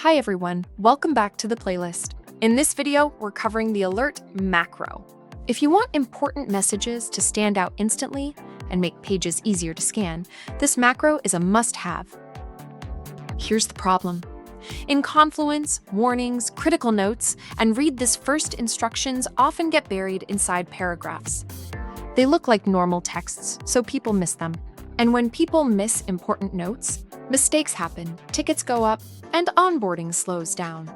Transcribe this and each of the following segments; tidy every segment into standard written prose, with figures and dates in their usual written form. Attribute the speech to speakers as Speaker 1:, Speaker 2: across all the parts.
Speaker 1: Hi everyone, welcome back to the playlist. In this video, we're covering the alert macro. If you want important messages to stand out instantly and make pages easier to scan, this macro is a must-have. Here's the problem. In Confluence, warnings, critical notes, and read this first instructions often get buried inside paragraphs. They look like normal texts, so people miss them. And when people miss important notes, mistakes happen, tickets go up, and onboarding slows down.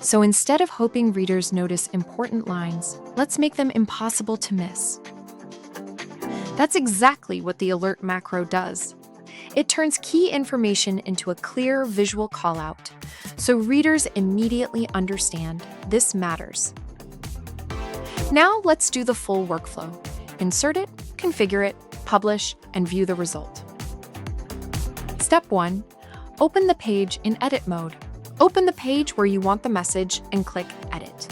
Speaker 1: So instead of hoping readers notice important lines, let's make them impossible to miss. That's exactly what the alert macro does. It turns key information into a clear visual callout, so readers immediately understand this matters. Now let's do the full workflow. Insert it, configure it, publish, and view the result. Step 1. Open the page in edit mode. Open the page where you want the message and click Edit.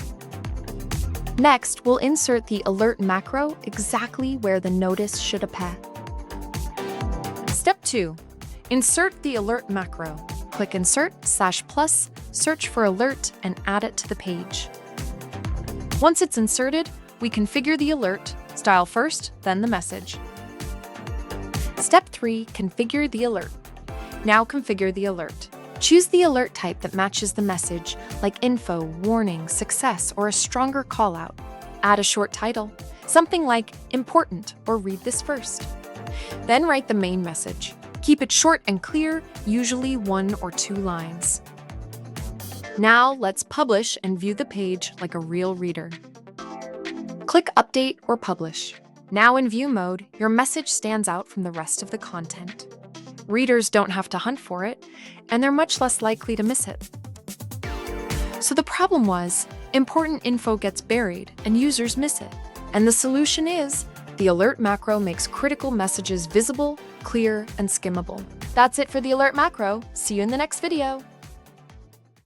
Speaker 1: Next, we'll insert the alert macro exactly where the notice should appear. Step 2. Insert the alert macro. Click Insert/+, search for alert, and add it to the page. Once it's inserted, we configure the alert, style first, then the message. Step 3. Configure the alert. Now configure the alert. Choose the alert type that matches the message, like info, warning, success, or a stronger callout. Add a short title, something like important or read this first. Then write the main message. Keep it short and clear, usually 1 or 2 lines. Now let's publish and view the page like a real reader. Click Update or Publish. Now in view mode, your message stands out from the rest of the content. Readers don't have to hunt for it, and they're much less likely to miss it. So the problem was, important info gets buried and users miss it. And the solution is, the alert macro makes critical messages visible, clear, and skimmable. That's it for the alert macro. See you in the next video.